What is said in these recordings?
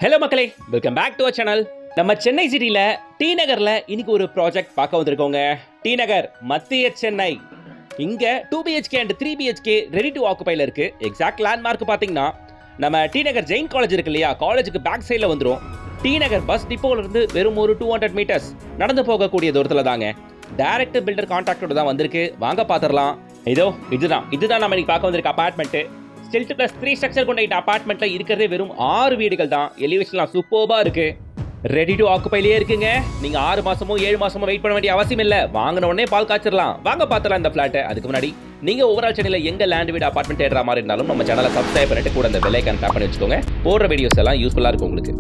Hello மக்களே, welcome back to our channel. நம்ம சென்னை சிட்டியில் டி நகரில் இன்னைக்கு ஒரு ப்ராஜெக்ட் பார்க்க வந்திருக்கோங்க. டி நகர், மத்திய சென்னை. இங்கே 2BHK and 3BHK ready to ஆக்குபைல இருக்கு. எக்ஸாக்ட் லேண்ட்மார்க் பார்த்தீங்கன்னா நம்ம டி நகர் ஜெயின் காலேஜ் இருக்கு இல்லையா, காலேஜுக்கு பேக் சைடில் வந்துடும். டி நகர் பஸ் டிப்போலேருந்து வெறும் ஒரு 200 மீட்டர்ஸ் நடந்து போகக்கூடிய தூரத்தில் தாங்க. டைரக்ட் பில்டர் கான்ட்ராக்டோட தான் வந்திருக்கு. வாங்க பார்த்துடலாம். இதுதான் நம்ம இன்னைக்கு பார்க்க வந்திருக்க அபார்ட்மெண்ட்டு. ஸ்டில்ட் ப்ளஸ் 3 ஸ்ட்ரக்சர் கொண்ட இந்த அபார்ட்மெண்ட்ல இருக்கிறதே வெறும் 6 வீடுகள் தான். எலிவேஷன்லாம் சூப்பர்பா இருக்கு. ரெடி டு ஆக்குபைலே இருக்குங்க. நீங்க 6 மாசமோ 7 மாசமோ வெயிட் பண்ண வேண்டிய அவசியம் இல்ல. வாங்கின உடனே பால் காய்ச்சிடலாம். வாங்க பார்த்தலாம் இந்த பிளாட். அதுக்கு முன்னாடி நீங்க ஓவரால் சேனல்ல எங்க லேண்ட் வீடு அபார்ட்மெண்ட் தேடுற மாதிரி இருந்தாலும் நம்ம சேனலை சப்ஸ்கிரைப் பண்ணிட்டு கூட அந்த பெல் ஐகான் டேப் பண்ணி வச்சுக்கோங்க. போடுற வீடியோஸ் எல்லாம் யூஸ்ஃபுல்லா இருக்கும் உங்களுக்கு.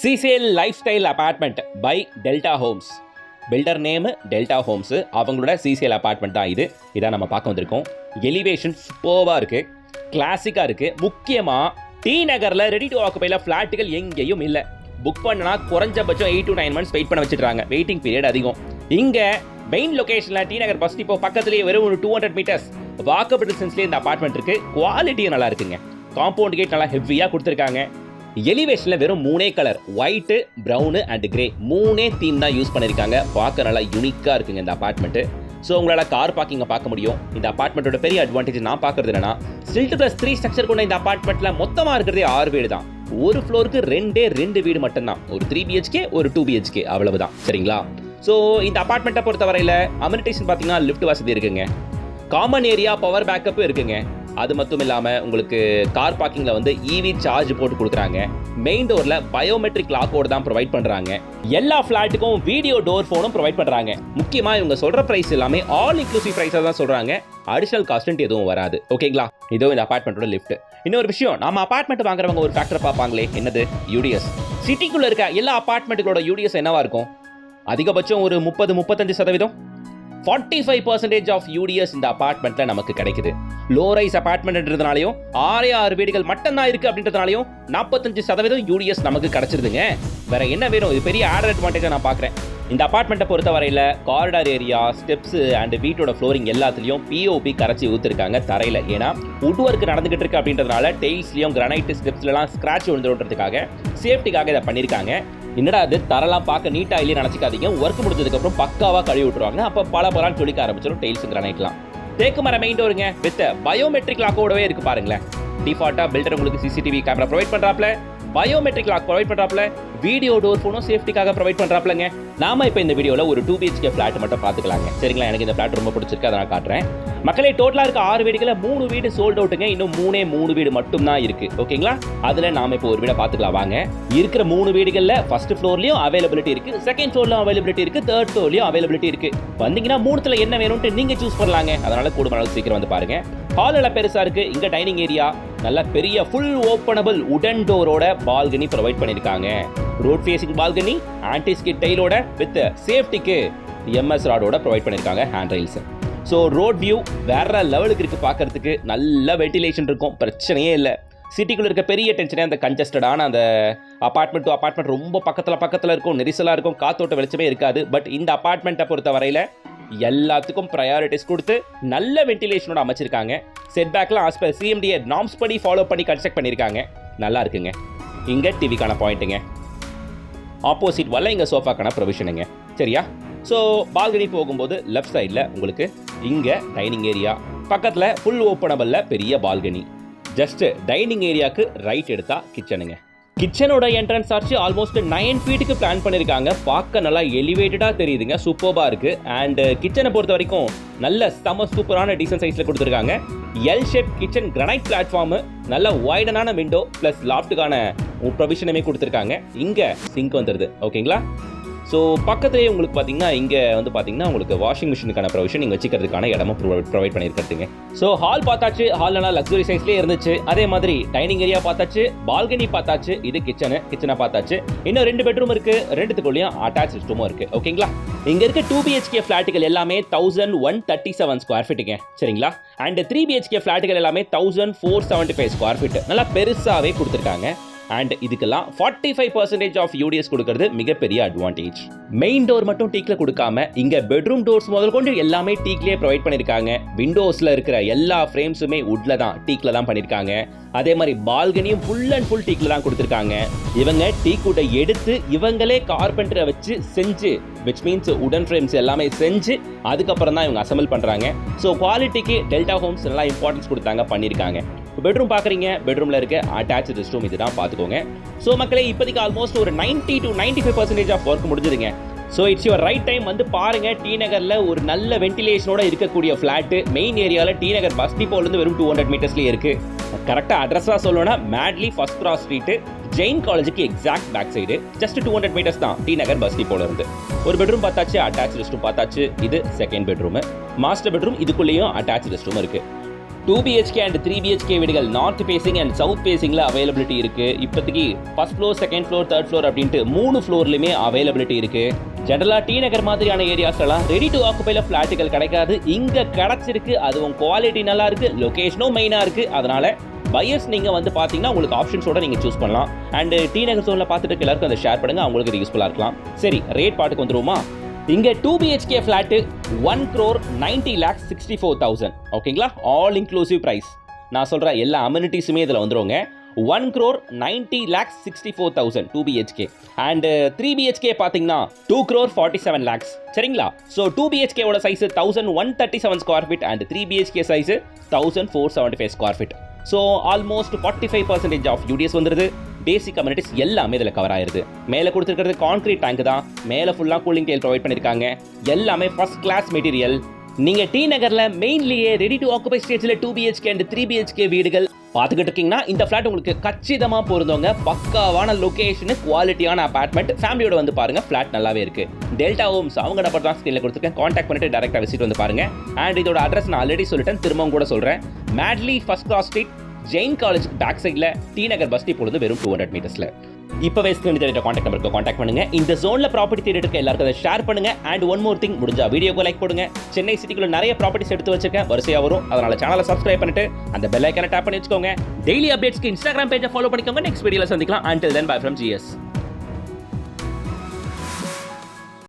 சிசேல் lifestyle apartment by Delta Homes. Builder name Delta Homes. அவங்களோட சிசிஎல் அபார்ட்மெண்ட் தான் இது. இதான் நம்ம பார்க்க வந்திருக்கோம். எலிவேஷன் சூப்பர்வா இருக்கு, கிளாசிக்கா இருக்கு. முக்கியமா டி நகர்ல ரெடி டு ஆக்குபைல பிளாட்டுகள் எங்கேயும் இல்ல. புக் பண்ணனா குறைஞ்சபட்சம் 8 to 9 months வெயிட் பண்ண வச்சிருக்காங்க. வெயிட்டிங் பீரியட் அதிகம். இங்க main லொகேஷன்ல D Nagar bus depot பக்கத்துலயே வெறும் ஒரு 200 மீட்டர்ஸ் வாக்கபிள் டிஸ்டன்ஸ்லயே இந்த அபார்ட்மெண்ட் இருக்கு. குவாலிட்டியும் நல்லா இருக்குங்க. காம்பவுண்ட் கேட் நல்லா ஹெவியா கொடுத்துருக்காங்க. எலிவேஷன்ல வெறும் 3 colour, white, brown and grey, 3 theme தான் யூஸ் பண்ணிருக்காங்க. பார்க்க நல்லா யூனிக்கா இருக்குங்க இந்த அபார்ட்மெண்ட். ஸோ உங்களால் கார் பார்க்கிங்கை பார்க்க முடியும். இந்த அபார்ட்மெண்ட்டோட பெரிய அட்வான்டேஜ் நான் பார்க்கறது என்னன்னா, ஸ்டில்ட் ப்ளஸ் 3 ஸ்ட்ரக்சர் கொண்ட இந்த அபார்ட்மெண்ட்ல மொத்தமாக இருக்கிறதே 6 வீடு தான். ஒரு ஃப்ளோருக்கு 2 வீடு மட்டும்தான். ஒரு 3BHK, ஒரு 2BHK, அவ்வளவுதான். சரிங்களா? ஸோ இந்த அபார்ட்மெண்ட்டை பொறுத்தவரையில் அமெனிட்டிஸ் பார்த்தீங்கன்னா லிஃப்ட் வசதி இருக்குங்க. காமன் ஏரியா பவர் பேக்கப்பும் இருக்குங்க. அது மட்டும் இல்லாமல் உங்களுக்கு கார் பார்க்கிங்கில் வந்து இவி சார்ஜ் போட்டு கொடுக்குறாங்க. மெயின் டோரில் பயோமெட்ரிக் லாக்கோடு தான் ப்ரொவைட் பண்ணுறாங்க. எல்லா ஃப்ளாட்டுக்கும் வீடியோ டோர் ஃபோனும் ப்ரொவைட் பண்ணுறாங்க. முக்கியமாக இவங்க சொல்கிற ப்ரைஸ் எல்லாமே ஆல் இன்க்ளூசிவ் ப்ரைஸாக தான் சொல்கிறாங்க. அடிஷனல் காஸ்ட் எதுவும் வராது. ஓகேங்களா? இதோ இந்த அபார்ட்மெண்ட்டோட லிஃப்ட். இன்னொரு விஷயம், நம்ம அபார்ட்மெண்ட் வாங்குறவங்க ஒரு ஃபேக்டர் பார்ப்பாங்களே, என்னது? யூடிஎஸ். சிட்டிக்குள்ளே இருக்க எல்லா அபார்ட்மெண்ட்டுகளோட யூடிஎஸ் என்னவா இருக்கும்? அதிகபட்சம் ஒரு 30-35%. 45% ஆஃப் யூடிஎஸ் இந்த அபார்ட்மெண்ட்ல நமக்கு கிடைக்குது. லோ ரைஸ் அபார்ட்மெண்ட்ன்றதுனாலையும் 6 வீடுகள் மட்டும்தான் இருக்கு அப்படின்றதுனாலையும் 45% யூடிஎஸ் நமக்கு கிடைச்சிருதுங்க. வேற என்ன வேணும்? இது பெரிய ஆடர் அட்வான்டேஜா நான் பார்க்குறேன். இந்த அபார்ட்மெண்ட்டை பொறுத்த வரையில காரிடார் ஏரியா, ஸ்டெப்ஸ் அண்ட் வீட்டோட ஃப்ளோரிங் எல்லாத்துலயும் பிஓபி கரைச்சி ஊத்திருக்காங்க தரையில. ஏன்னா வுட் ஒர்க் நடந்துகிட்டு இருக்கு அப்படின்றதுனால டெய்ல்ஸ்லயும் கிரானைட் ஸ்டெப்ஸ்லாம் ஸ்கிராட்ச் விழுந்துடுறதுக்காக சேஃப்டிக்காக இதை பண்ணியிருக்காங்க. என்னடா அது தரலாம் பார்க்க நீட்டா இல்லையே நினைச்சிக்காதீங்க. ஒர்க் முடிஞ்சதுக்கப்புறம் பக்காவா கழுவி விட்டுருவாங்க. அப்போ பல சொல்லிக்க ஆரம்பிச்சிடும் டெய்ல்ஸ் கிரானைட்லாம். தேக்கு மர மெயின் டோருங்க வித் பயோமெட்ரிக் லாக்கோடவே இருக்கு பாருங்களேன். டிஃபால்ட்டா பில்டர் உங்களுக்கு சிசிடிவி கேமரா ப்ரொவைட் பண்றாப்ல, பயோமெட்ரிக் லாக் ப்ரொவைட் பண்றாப்ல, வீடியோ டோர் ஃபோனும் சேஃப்டிக்காக ப்ரொவைட் பண்றாப்லங்க. நாம இப்போ இந்த வீடியோல ஒரு 2BHK ஃபிளாட் மட்டும் பார்த்துக்கலாங்க. சரிங்களா? எனக்கு இந்த ஃபிளாட் ரொம்ப பிடிச்சிருக்கு, அதை நான் காட்டுறேன். மக்களே, டோட்டலா இருக்க 6 வீடுகளை 3 வீடு சோல்ட் அவுட்டுங்க. இன்னும் 3 வீடு மட்டும் தான் இருக்கு. ஓகேங்களா? அதுல நாம இப்போ ஒரு வீடை பார்த்துக்கலாம் வாங்க. இருக்கிற 3 வீடுகள்ல ஃபர்ஸ்ட் ஃப்ளோர்லயும் அவைலபிலிட்டி இருக்கு, செகண்ட் ஃப்ளோர்லயும் அவைலபிலிட்டி இருக்கு, தேர்ட் ஃப்ளோர்லயும் அவைலபிலிட்டி இருக்கு. வந்தீங்கன்னா 3த்துல என்ன வேணும்னு நீங்க சூஸ் பண்ணலாங்க. அதனால கூடுமான அளவுக்கு சீக்கிரம் வந்து பாருங்க. ஹால் எல்லாம் பெருசா இருக்கு. இங்க டைனிங் ஏரியா நல்ல பெரிய ஃபுல் ஓப்பனபிள் உடன் டோரோட பால்கனி ப்ரொவைட் பண்ணிருக்காங்க. Road facing balcony, anti skid டைலோட வித் சேஃப்டிக்கு MS ராடோட ப்ரொவைட் பண்ணிருக்காங்க hand rails. So road view வேற லெவலுக்கு இருக்கு. பார்க்கறதுக்கு நல்ல வென்டிலேஷன் இருக்கும், பிரச்சனையே இல்லை. சிட்டிக்குள்ள இருக்க பெரிய டென்ஷனே அந்த கன்ஜஸ்டடான அந்த அபார்ட்மெண்ட் டு அபார்ட்மெண்ட் ரொம்ப பக்கத்தில் இருக்கும், நெரிசலாக இருக்கும், காத்தோட்ட வெளிச்சமே இருக்காது. பட் இந்த அபார்ட்மெண்ட்டை பொறுத்த வரையில் எல்லாத்துக்கும் ப்ரையாரிட்டிஸ் கொடுத்து நல்ல வென்டிலேஷனோட அமைச்சிருக்காங்க. செட்பேக்லாம் ஆஸ் பர் CMDA நார்ம்ஸ் படி ஃபாலோ பண்ணி கன்ஸ்ட்ரக்ட் பண்ணியிருக்காங்க. நல்லா இருக்குங்க. இங்கே டிவிக்கான பாயிண்ட்டுங்க. ஆப்போசிட் வல்ல இங்கே சோஃபாக்கான ப்ரொவிஷனுங்க. சரியா? ஸோ பால்கனி போகும்போது லெஃப்ட் சைடில் உங்களுக்கு இங்கே டைனிங் ஏரியா, பக்கத்தில் ஃபுல் ஓப்பனபிளில் பெரிய பால்கனி. ஜஸ்ட் டைனிங் ஏரியாவுக்கு ரைட் எடுத்தால் கிச்சனுங்க. கிச்சனோட என்ட்ரன்ஸ் ஆச்சு ஆல்மோஸ்ட் 9 ஃபீட்டுக்கு பிளான் பண்ணியிருக்காங்க. பார்க்க நல்லா எலிவேட்டடாக தெரியுதுங்க, சூப்பராக இருக்குது. அண்ட் கிச்சனை பொறுத்த வரைக்கும் நல்ல சூப்பரான டீசன்ட் சைஸில் கொடுத்துருக்காங்க. L shape kitchen, granite platform, நல்ல வைடனான விண்டோ ப்ளஸ் லாஃப்ட்டுக்கான ப்ரொவிஷனுமே கொடுத்துருக்காங்க. இங்கே சிங்க் வந்துடுது. ஓகேங்களா? ஸோ பக்கத்துலேயே உங்களுக்கு பார்த்தீங்கன்னா இங்கே வந்து பார்த்தீங்கன்னா உங்களுக்கு வாஷிங் மிஷினுக்கான ப்ரொவிஷன் நீங்கள் வச்சுக்கிறதுக்கான இடமும் ப்ரொவைட் பண்ணியிருக்கிறதுங்க. ஸோ ஹால் பார்த்தாச்சு, ஹால்னா லக்ஸுரி சைஸ்லேயே இருந்துச்சு. அதே மாதிரி டைனிங் ஏரியா பார்த்தாச்சு, பால்கனி பார்த்தாச்சு, இது கிச்சனை பார்த்தாச்சு. இன்னும் 2 பெட்ரூம் இருக்கு, 2த்துக்குள்ளேயும் அட்டாச் ரூமும் இருக்கு. ஓகேங்களா? இங்க இருக்க 2BHK ஃபிளாட்டுகள் எல்லாமே 1137 ஸ்கொயர் ஃபீட்டுங்க. சரிங்களா? அண்ட் 3BHK ஃபிளாட்டுகள் எல்லாமே 1475 ஸ்கொயர் ஃபீட். நல்லா பெருசாவே கொடுத்துருக்காங்க. அண்ட் இதுக்கெல்லாம் 45% ஆஃப் யூடிஎஸ் கொடுக்கறது மிகப்பெரிய அட்வான்டேஜ். மெயின் டோர் மட்டும் டீக்ல கொடுக்காம இங்க பெட்ரூம் டோர்ஸ் முதல் கொண்டு எல்லாமே டீக்லயே ப்ரொவைட் பண்ணிருக்காங்க. விண்டோஸ்ல இருக்கிற எல்லா ஃப்ரேம்ஸுமே வுட்ல தான் டீக்ல தான் பண்ணிருக்காங்க. அதே மாதிரி பால்கனியும் ஃபுல் அண்ட் ஃபுல் டீக்ல தான் கொடுத்துருக்காங்க. இவங்க டீக் வுட்டை எடுத்து இவங்களே கார்பெண்டரை வச்சு செஞ்சு, விச் மீன்ஸ் உடன் ஃப்ரேம்ஸ் எல்லாமே செஞ்சு அதுக்கப்புறம் தான் இவங்க அசம்பிள் பண்றாங்க. ஸோ குவாலிட்டிக்கு டெல்டா ஹோம்ஸ் நல்லா இம்பார்ட்டன்ஸ் கொடுத்தாங்க, பண்ணியிருக்காங்க. பெட்ரூம் பார்க்குறீங்க, பெட்ரூமில் இருக்க அட்டாச் ரெஸ்ட் ரூம் இதுதான் பார்த்துக்கோங்க. ஸோ மக்களே, இப்போதைக்கு ஆல்மோஸ்ட் ஒரு 90 to 95% ஆஃப் ஒர்க் முடிஞ்சுதுங்க. So it's your right time வந்து பாருங்க. டி நகரில் ஒரு நல்ல வென்டிலேஷனோட இருக்கக்கூடிய ஃப்ளாட்டு மெயின் ஏரியாவில் டி நகர் பஸ் டிப்போலேருந்து வெறும் 200 மீட்டர்ஸ்லேயே இருக்கு. கரெக்டாக அட்ரஸாக சொல்லணும்னா Madley first cross street, Jain காலேஜுக்கு exact back side, just 200 metres தான் டி நகர் பஸ் டிப்போல இருந்து. ஒரு பெட்ரூம் பார்த்தாச்சு, அட்டாச் ரெஸ்ட் ரூம் பார்த்தாச்சு. இது செகண்ட் பெட்ரூம். மாஸ்டர் பெட்ரூம் இதுக்குள்ளேயும் அட்டாச் ரெஸ்ட் ரூம் இருக்கு. 2 BHK அண்ட் 3 BHK வீடுகள் நார்த் ஃபேசிங் அண்ட் சவுத் ஃபேசிங்ல அவைலபிலிட்டி இருக்கு. இப்போதைக்கு first floor, second floor, third floor அப்படின்ட்டு 3 ஃப்ளோர்லையுமே அவைலபிலிட்டி இருக்கு. ஜெனரலா டி நகர் மாதிரியான ஏரியாஸ் எல்லாம் ரெடி டு ஆக்குபைல ஃபிளாட்டுகள் கிடைக்காது. இங்க கிடைச்சிருக்கு, அதுவும் குவாலிட்டி நல்லா இருக்கு, லொகேஷனும் மெயினா இருக்கு. அதனால பையர்ஸ் நீங்க வந்து பாத்தீங்கன்னா உங்களுக்கு ஆப்ஷன்ஸோட நீங்க சூஸ் பண்ணலாம். அண்ட் டி நகர் ஜோன்ல பார்த்துட்டு எல்லாருக்கும் அதை ஷேர் பண்ணுங்க, அவங்களுக்கு இது யூஸ்ஃபுல்லா இருக்கலாம். சரி, ரேட் பாட்டுக்கு வந்துருவோமா? இங்க 2 BHK ஃபிளாட் 1,90,64,000. ஓகேங்களா, ஆல் இன்க்ளூசிவ் பிரைஸ். நான் சொல்ற எல்லா அமெனிட்டிஸுமே இதுல வந்துருங்க. 1,90,64,000 2 BHK. அண்ட் 3 BHK பாத்தீங்கன்னா 2,47 lakhs. சரிங்களா? ஸோ 2 BHK ஓட size 1,137 square feet and 3 BHK size 1,475 square feet. So almost 45% of UDS வந்துருது. பேசிக் கம்யூனிட்டிஸ் எல்லாமே இதில் கவர் ஆயிருது. மேலே கொடுத்துருக்கிறது கான்கிரீட் டேங்க் தான். மேலே ஃபுல்லாக கூலிங் டெயில் ப்ரொவைட் பண்ணியிருக்காங்க. எல்லாமே ஃபர்ஸ்ட் கிளாஸ் மெட்டீரியல். நீங்கள் டி நகரில் மெயின்லேயே ரெடி டு ஆக்குபை ஸ்டேஜில் 2 BHK அண்ட் 3 BHK வீடுகள் பார்த்துக்கிட்டு இருக்கீங்கன்னா இந்த ஃப்ளாட் உங்களுக்கு கச்சிதமாக பொருந்தவங்க. பக்காவான லொகேஷனு, குவாலிட்டியான அபார்ட்மெண்ட். ஃபேமிலியோட வந்து பாருங்க, ஃப்ளாட் நல்லாவே இருக்கு. டெல்டா ஹோம்ஸ் அவங்க நம்பர் தான் ஸ்க்ரீனில் கொடுத்துருக்கேன். கான்டாக்ட் பண்ணிட்டு டேரக்டாக விசிட் வந்து பாருங்க. அண்ட் இதோட அட்ரஸ் நான் ஆல்ரெடி சொல்லிட்டேன், திரும்பவும் கூட சொல்கிறேன். Madly first cross street, Jain college back சைடில் டி நகர் பஸ் டிப்போலேருந்து வெறும் 200 மீட்டர்ஸில். இப்போவே ஸ்க்ரீன் தெரியுற கான்டாக்ட் நம்பருக்கு கான்டாக்ட் பண்ணுங்க. இந்த ஜோனில் ப்ராப்பர்ட்டி தேடி இருக்க எல்லாருக்கும் அதை ஷேர் பண்ணுங்க. அண்ட் ஒன் மோர் திங், முடிஞ்சா வீடியோக்கு லைக் போடுங்க. சென்னை சிட்டிக்குள்ள நிறைய ப்ராப்பர்ட்டிஸ் எடுத்து வச்சிருக்கேன், வரிசையாக வரும். அதனால சேனலை சப்ஸ்கிரைப் பண்ணிட்டு அந்த பெல் ஐக்கானை டேப் பண்ணி வச்சுக்கோங்க. டெய்லி அப்டேட்ஸ்க்கு இன்ஸ்டாகிராம் பேஜை ஃபாலோ பண்ணிக்கோங்க. நெக்ஸ்ட் வீடியோவில் சந்திக்கலாம். Until then, bye from GS.